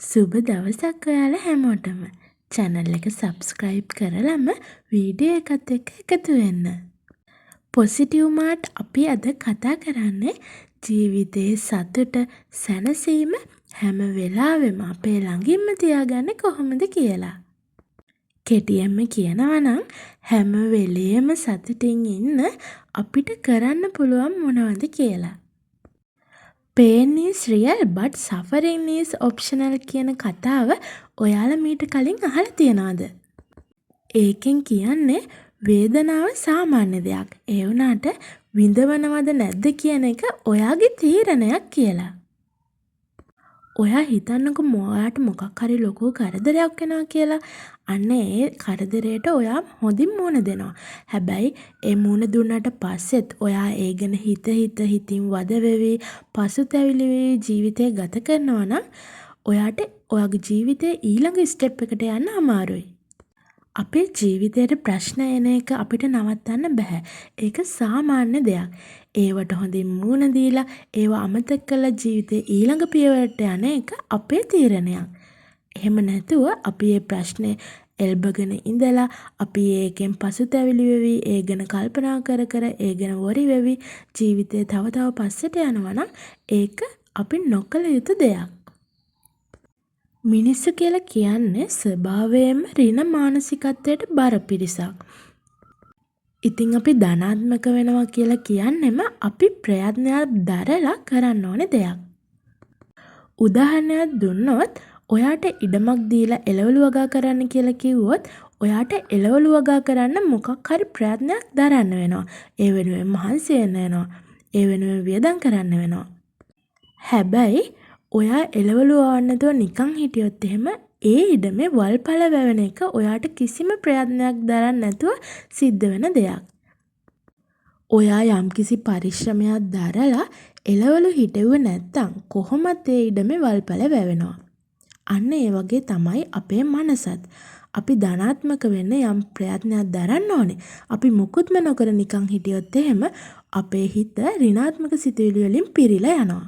සුබ දවසක් ඔයාලා හැමෝටම. channel එක subscribe කරලම වීඩියෝ එකත් එක්ක එකතු වෙන්න. positive මාර්ට් අපි අද කතා කරන්නේ ජීවිතයේ සතුට සැනසීම හැම වෙලාවෙම අපේ ළඟින්ම තියාගන්නේ කොහොමද කියලා. කෙටියෙන්ම කියනවා නම් හැම වෙලේම සතුටින් ඉන්න අපිට කරන්න පුළුවන් මොනවද කියලා. pain is real but suffering is optional කියන කතාව ඔයාලා මීට කලින් අහලා තියනවද? ඒකෙන් කියන්නේ වේදනාව සාමාන්‍ය දෙයක්. ඒ වුණාට විඳවනවද නැද්ද කියන එක ඔයාගේ තීරණයක් කියලා. ඔයා හිතන්නකෝ ඔයාට මොකක් හරි ලොකු කරදරයක් වෙනවා කියලා. අන්න ඒ කරදරයට ඔයා හොඳින් මුහුණ දෙනවා. හැබැයි ඒ මුහුණ දුන්නාට පස්සෙත් ඔයා ඒ ගැන හිතින් වද වෙවි පසුතැවිලි වෙවි ජීවිතය ගත කරනවා නම් ඔයාට ඔයාගේ ජීවිතයේ ඊළඟ ස්ටෙප් එකට යන්න අමාරුයි. අපේ ජීවිතේට ප්‍රශ්න එන එක අපිට නවත්තන්න බෑ. ඒක සාමාන්‍ය දෙයක්. ඒවට හොඳින් මුහුණ දීලා ඒව අමතක කරලා ජීවිතේ ඊළඟ පියවරට යන එක අපේ තීරණයක්. එහෙම නැතුව අපි මේ ප්‍රශ්නේ එල්බගෙන ඉඳලා අපි ඒකෙන් පසුතැවිලි වෙවි ඒ ගැන කල්පනා කර කර ඒ ගැන වොරි වෙවි ජීවිතේ තව පස්සට යනවා නම් ඒක අපි නොකළ යුතු දෙයක්. මිනිස්සු කියලා කියන්නේ ස්වභාවයෙන්ම ඍණ මානසිකත්වයට බර පිරිසක්. ඉතින් අපි ධනාත්මක වෙනවා කියලා කියන්නෙම අපි ප්‍රයත්නයක් දරලා කරන්න ඕනේ දෙයක්. උදාහරණයක් දුන්නොත් ඔයාට ඉඩමක් දීලා එළවලු වගා කරන්න කියලා කිව්වොත් ඔයාට එළවලු වගා කරන්න මොකක් හරි ප්‍රයත්නයක් දරන්න වෙනවා. ඒ වෙනුවෙන් මහන්සි වෙන්න වෙනවා. ඒ වෙනුවෙන් වියදම් කරන්න වෙනවා. හැබැයි ඔයා එළවලු වවන්න නැතුව නිකන් හිටියොත් එහෙම ඒ ඉඩමේ වල්පල වැවෙන එක ඔයාට කිසිම ප්‍රයත්නයක් දරන්න නැතුව සිද්ධ වෙන දෙයක්. ඔයා යම්කිසි පරිශ්‍රමයක් දරලා එළවලු හිටෙව්වේ නැත්තම් කොහොමත් ඒ ඉඩමේ වල්පල වැවෙනවා. අන්න ඒ වගේ තමයි අපේ මනසත්. අපි ධනාත්මක වෙන්න යම් ප්‍රයත්නයක් දරන්න ඕනේ. අපි මුකුත්ම නොකර නිකන් හිටියොත් එහෙම අපේ හිත ඍණාත්මක සිතුවිලි වලින් පිරීලා යනවා.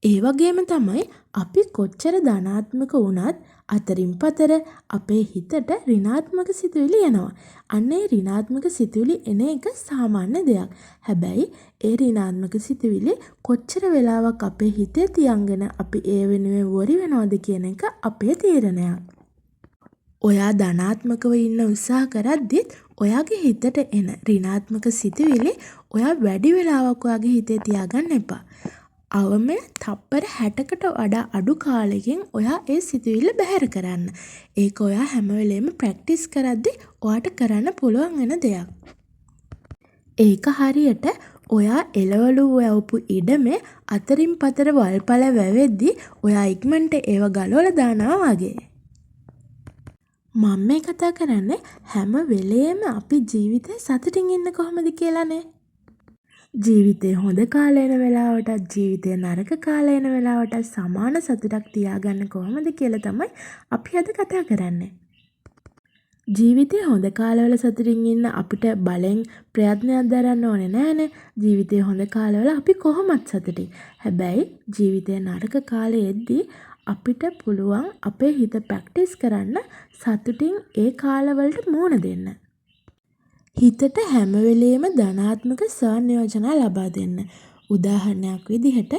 ඒ වගේම තමයි අපි කොච්චර ධනාත්මක වුණත් අතරින් පතර අපේ හිතට ඍණාත්මක සිතුවිලි එනවා. අන්න ඒ ඍණාත්මක සිතුවිලි එන එක සාමාන්‍ය දෙයක්. හැබැයි ඒ ඍණාත්මක සිතුවිලි කොච්චර වෙලාවක් අපේ හිතේ තියංගෙන අපි ඒ වෙනුවෙන් වොරි වෙනවද කියන එක අපේ තීරණයක්. ඔයා ධනාත්මකව ඉන්න උත්සාහ කරද්දිත් ඔයාගේ හිතට එන ඍණාත්මක සිතුවිලි ඔයා වැඩි වෙලාවක් ඔයාගේ හිතේ තියාගන්න එපා. අවම තප්පර 60කට වඩා අඩු කාලෙකින් ඔයා ඒ සිතුවිල්ල බැහැර කරන්න. ඒක ඔයා හැම වෙලේම ප්‍රැක්ටිස් කරද්දී ඔයාට කරන්න පුළුවන් වෙන දෙයක්. ඒක හරියට ඔයා එළවලු වැවපු ඉඩමේ අතරින් පතර වල්පල වැවෙද්දී ඔයා ඉක්මනට ඒව ගලවලා දානවා වගේ. මම මේ කතා කරන්නේ හැම වෙලේම අපි ජීවිතේ සතුටින් ඉන්න කොහොමද කියලානේ. ජීවිතේ හොඳ කාලේ එන වෙලාවටත් ජීවිතේ නරක කාලේ එන වෙලාවටත් සමාන සතුටක් තියාගන්න කොහොමද කියලා තමයි අපි අද කතා කරන්නේ. ජීවිතේ හොඳ කාලවල සතුටින් ඉන්න අපිට බලෙන් ප්‍රයත්නයක් දරන්න ඕනේ නෑනේ. ජීවිතේ හොඳ කාලවල අපි කොහොමත් සතුටින්. හැබැයි ජීවිතේ නරක කාලේ එද්දී අපිට පුළුවන් අපේ හිත ප්‍රැක්ටිස් කරන්න සතුටින් ඒ කාලවලට මුහුණ දෙන්න. හිතට හැම වෙලේම ධනාත්මක සංයෝජන ලබා දෙන්න. උදාහරණයක් විදිහට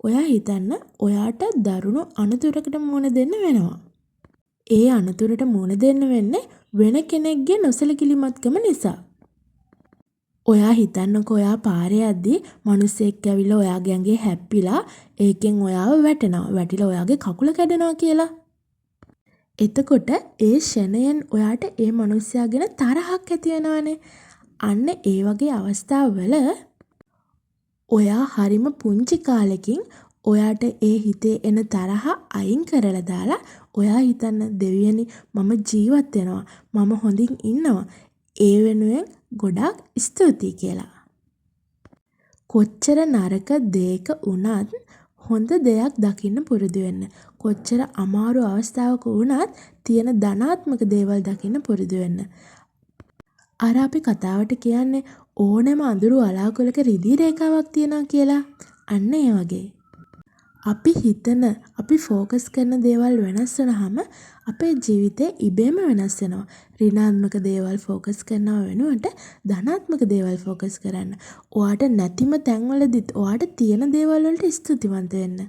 ඔයා හිතන්න ඔයාට දරුණු අනතුරකට මුහුණ දෙන්න වෙනවා. ඒ අනතුරට මුහුණ දෙන්න වෙන්නේ වෙන කෙනෙක්ගේ නොසලකිලිමත්කම නිසා. ඔයා හිතන්නකෝ ඔයා පාරේ යද්දී මිනිස්සෙක් ඇවිල්ලා ඔයාගේ ඇඟේ හැප්පිලා ඒකෙන් ඔයාව වැටෙනවා. වැටිලා ඔයාගේ කකුල කැඩෙනවා කියලා. එතකොට ඒ ෂණයෙන් ඔයාට ඒ මනුස්සයා ගැන තරහක් ඇති වෙනවනේ. අන්න ඒ වගේ අවස්ථාවල ඔයා හරිම පුංචි කාලෙකින් ඔයාට ඒ හිතේ එන තරහ අයින් කරලා දාලා ඔයා හිතන්න දෙවියනි මම ජීවත් වෙනවා. මම හොඳින් ඉන්නවා. ඒ වෙනුවෙන් ගොඩාක් ස්තුතියි කියලා. කොච්චර නරක දෙයක වුණත් හොඳ දෙයක් දකින්න පුරුදු වෙන්න. කොච්චර අමාරු අවස්ථාවක වුණත් තියෙන ධනාත්මක දේවල් දකින්න පුරුදු වෙන්න. අර අපි කතාවට කියන්නේ ඕනෑම අඳුරු වලාකුළක රිදී රේඛාවක් තියෙනවා කියලා. අන්න ඒ වගේ. අපි හිතන, අපි ෆෝකස් කරන දේවල් වෙනස් වුනහම අපේ ජීවිතේ ඉබේම වෙනස් වෙනවා. ඍණාත්මක දේවල් ෆෝකස් කරනව වෙනුවට ධනාත්මක දේවල් ෆෝකස් කරන්න. ඔයාට නැතිම තැන්වලදීත් ඔයාට තියෙන දේවල් වලට ස්තුතිවන්ත වෙන්න.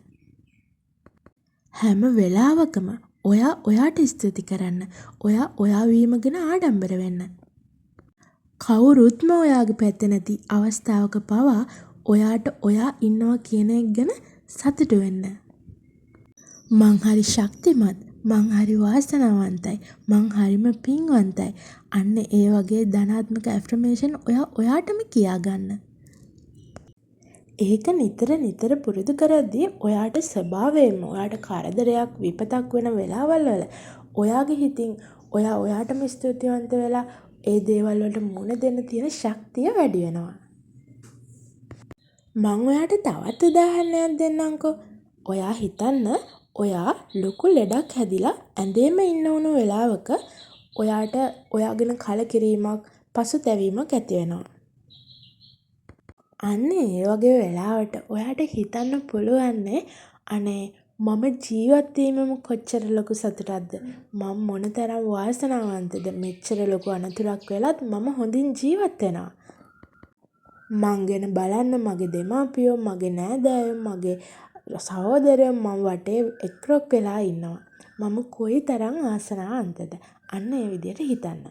හැම වෙලාවකම ඔයා ඔයාට ස්තුති කරන්න. ඔයා ඔයා වීම ගැන ආඩම්බර වෙන්න. කවුරුත්ම ඔයාගේ පැත්තේ නැති අවස්ථාවක පවා ඔයාට ඔයා ඉන්නවා කියන එක ගැන සතුටු වෙන්න. මං හරි ශක්තිමත්, මං හරි වාසනාවන්තයි, මං හරිම පින්වන්තයි. අන්න ඒ වගේ ධනාත්මක ඇෆර්මේෂන් ඔයා ඔයාටම කියාගන්න. ඒක නිතර පුරුදු කරද්දී ඔයාට ස්වභාවයෙන්ම ඔයාට කරදරයක් විපතක් වෙන වෙලාවල් වල ඔයාගේ හිතින් ඔයා ඔයාටම ස්තුතිවන්ත වෙලා ඒ දේවල් වලට මුහුණ දෙන්න තියෙන ශක්තිය වැඩි වෙනවා. මං ඔයාට තවත් උදාහරණයක් දෙන්නම්කෝ. ඔයා හිතන්න ඔයා ලොකු ලෙඩක් හැදිලා ඇඳේම ඉන්න උණු වෙලාවක ඔයාට ඔයා ගැන කලකිරීමක්, පසුතැවීමක් ඇති වෙනවා. අන්න ඒ වගේ වෙලාවට ඔයාට හිතන්න පුළුවන්නේ අනේ මම ජීවත් වීමම කොච්චර ලොකු සතුටක්ද? මම මොනතරම් වාසනාවන්තද? මෙච්චර ලොකු අනතුරක් වෙලත් මම හොඳින් ජීවත් වෙනවා. මං ගැන බලන්න මගේ දෙමාපියෝ, මගේ නෑදෑයෝ, මගේ සහෝදරයෝ මම වටේ එක්රොක් වෙලා ඉන්නවා. මම කොයි තරම් වාසනාවන්තද? අන්න ඒ විදිහට හිතන්න.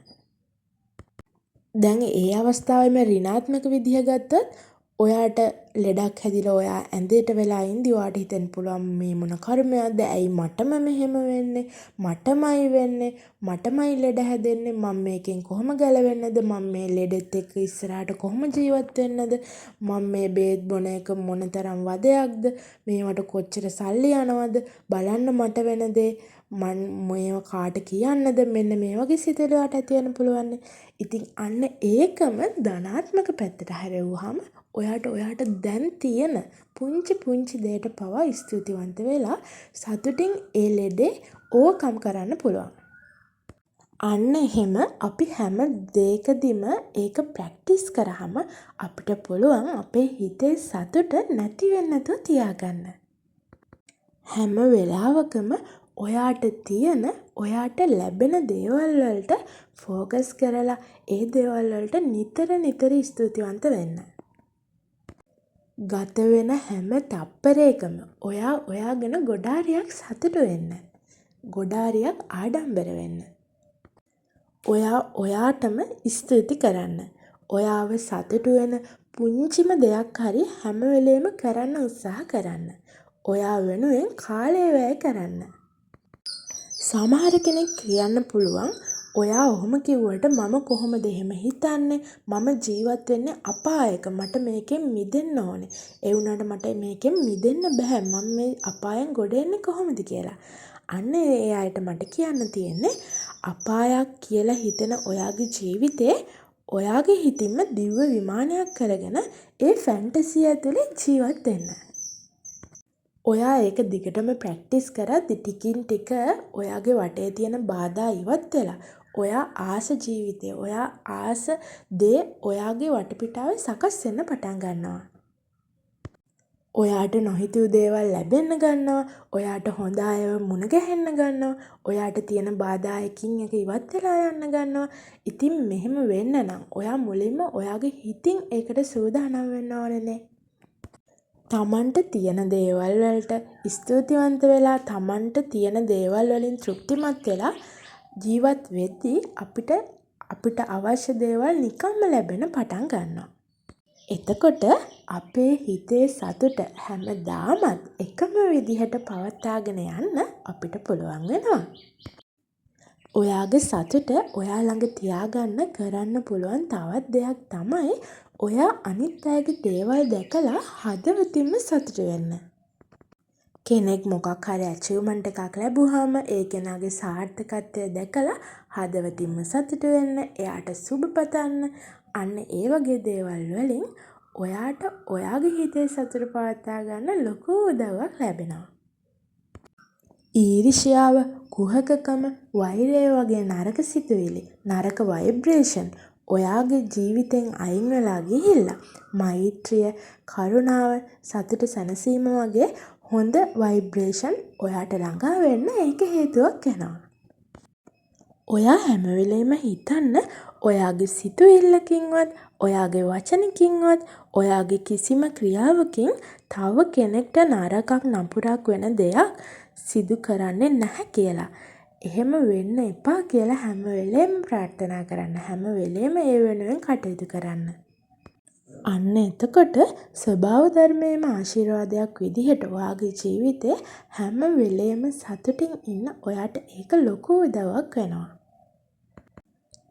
දැන් ඒ අවස්ථාවේම ඍණාත්මක විදිහ ගත්තොත් ඔයාට ලෙඩක් හැදිලා ඔයා ඇඳේට වෙලා ඉඳි ඔයාට හිතෙන්න පුළුවන් මේ මොන කර්මයක්ද? ඇයි මටම මෙහෙම වෙන්නේ? මටමයි වෙන්නේ? මටමයි ලෙඩ හැදෙන්නේ? මම මේකෙන් කොහොම ගැලවෙන්නද? මම මේ ලෙඩෙත් එක්ක ඉස්සරහට කොහොම ජීවත් වෙන්නද? මම මේ බේත් බොන එක මොනතරම් වදයක්ද? මේවට කොච්චර සල්ලි යනවද? බලන්න මට වෙන දේ මන් මේව කාට කියන්නද? මෙන්න මේ වගේ සිතුවිලිවට ඇති වෙන්න පුළුවන්. ඉතින් අන්න ඒකම ධනාත්මක පැත්තට හැරෙව්වහම ඔයාට දැන් තියෙන පුංචි දෙයට පවා ස්තුතිවන්ත වෙලා සතුටින් ඒ ලෙඩේ ඕවර්කම් කරන්න පුළුවන්. අන්න එහෙම අපි හැම දෙයකදීම ඒක ප්‍රැක්ටිස් කරාම අපිට පුළුවන් අපේ හිතේ සතුට නැති වෙන්නේ නැතුව තියාගන්න. හැම වෙලාවකම ඔයාට තියෙන, ඔයාට ලැබෙන දේවල් වලට ෆෝකස් කරලා ඒ දේවල් වලට නිතර ස්තුතිවන්ත වෙන්න. ගත වෙන හැම තප්පරයකම ඔයා ගැන ගොඩාරියක් සතුටු වෙන්න. ගොඩාරියක් ආඩම්බර වෙන්න. ඔයාටම ස්තුති කරන්න. ඔයාව සතුටු වෙන පුංචිම දෙයක් හරි හැම වෙලේම කරන්න උත්සාහ කරන්න. ඔයා වෙනුවෙන් කාලය වැය කරන්න. සමහර කෙනෙක් කියන්න පුළුවන් ඔයා ඔහොම කිව්වට මම කොහොමද එහෙම හිතන්නේ? මම ජීවත් වෙන්නේ අපායක. මට මේකෙන් මිදෙන්න ඕනේ. ඒ වුණාට මට මේකෙන් මිදෙන්න බෑ. මම මේ අපායෙන් ගොඩ එන්නේ කොහොමද කියලා. අන්න ඒ අයට මට කියන්න තියෙන්නේ අපායක් කියලා හිතෙන ඔයාගේ ජීවිතේ ඔයාගේ හිතින්ම දිව්‍ය විමානයක් කරගෙන ඒ ෆැන්ටසිය ඇතුලේ ජීවත් වෙන්න. ඔයා ඒක දිගටම ප්‍රැක්ටිස් කරද්දි ටිකින් ටික ඔයාගේ වටේ තියෙන බාධා ඉවත් වෙලා ඔයා ආස ජීවිතය, ඔයා ආස දේ ඔයාගේ වටපිටාවේ සකස් වෙන්න පටන් ගන්නවා. ඔයාට නොහිතූ දේවල් ලැබෙන්න ගන්නවා. ඔයාට හොඳ අයව මුණ ගැහෙන්න ගන්නවා. ඔයාට තියෙන බාධා එකින් එක ඉවත් වෙලා යන්න ගන්නවා. ඉතින් මෙහෙම වෙන්න නම් ඔයා මුලින්ම ඔයාගේ හිතින් ඒකට සූදානම් වෙන්න ඕනේනේ. තමන්ට තියෙන දේවල් වලට ස්තුතිවන්ත වෙලා තමන්ට තියෙන දේවල් වලින් තෘප්තිමත් වෙලා ජීවත් වෙද්දී අපිට අවශ්‍ය දේවල් නිකම්ම ලැබෙන පටන් ගන්නවා. එතකොට අපේ හිතේ සතුට හැමදාමත් එකම විදිහට පවත්වාගෙන යන්න අපිට පුළුවන් වෙනවා. ඔයාගේ සතුට ඔයා ළඟ තියාගන්න කරන්න පුළුවන් තවත් දෙයක් තමයි ඔයා අනිත් අයගේ දේවල් දැකලා හදවතින්ම සතුට වෙන්න. කෙනෙක් මොකක් හරි ඇචීව්මන්ට් එකක් ලැබුවාම ඒ කෙනාගේ සාර්ථකත්වය දැකලා හදවතින්ම සතුට වෙන්න, එයාට සුබ පතන්න. අන්න ඒ වගේ දේවල් වලින් ඔයාට ඔයාගේ හිතේ සතුට පවත්වා ගන්න ලොකු උදව්වක් ලැබෙනවා. ඊර්ෂ්‍යාව, කුහකකම, වෛරය වගේ නරක සිතුවිලි, නරක වයිබ්‍රේෂන් ඔයාගේ ජීවිතෙන් අයින් වෙලා ගිහිල්ලා මෛත්‍රිය, කරුණාව, සතුට, සැනසීම වගේ හොඳ වයිබ්‍රේෂන් ඔයාට ළඟා වෙන්න ඒක හේතුවක් වෙනවා. ඔයා හැම වෙලේම හිතන්න ඔයාගේ සිතුවිල්ලකින්වත් ඔයාගේ වචනකින්වත් ඔයාගේ කිසිම ක්‍රියාවකින් තව කෙනෙක්ට නරකක් නපුරක් වෙන දෙයක් සිදු කරන්නේ නැහැ කියලා. එහෙම වෙන්න එපා කියලා හැම වෙලේම ප්‍රාර්ථනා කරන්න. හැම වෙලේම ඒ වෙනුවෙන් කටයුතු කරන්න. අන්න එතකොට ස්වභාව ධර්මයේම ආශිර්වාදයක් විදිහට ඔයාගේ ජීවිතේ හැම වෙලේම සතුටින් ඉන්න ඔයාට ඒක ලොකු උදව්වක් වෙනවා.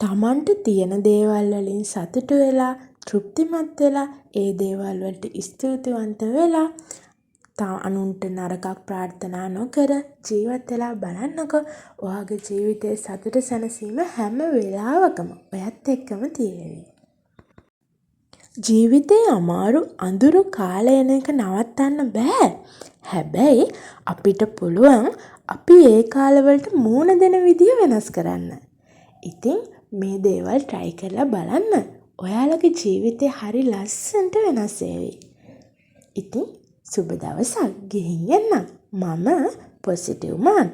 තමන්ට තියෙන දේවල් වලින් සතුටු වෙලා තෘප්තිමත් වෙලා ඒ දේවල් වලට ස්තුතිවන්ත වෙලා අනුන්ට නරකක් ප්‍රාර්ථනා නොකර ජීවත් වෙලා බලන්නකෝ ඔයාගේ ජීවිතයේ සතුට සැනසීම හැම වෙලාවකම ඔයත් එක්කම තියෙවි. ජීවිතේ අමාරු අඳුරු කාලය එන එක නවත්තන්න බෑ. හැබැයි අපිට පුළුවන් අපි ඒ කාලවලට මූණ දෙන විදිය වෙනස් කරන්න. ඉතින් මේ දේවල් try කරලා බලන්න. ඔයාලගේ ජීවිතේ හරි ලස්සනට වෙනස් වෙවි. ඉතින් සුබ දවසක් ගිහින් එන්න. මම පොසිටිව් මාන්.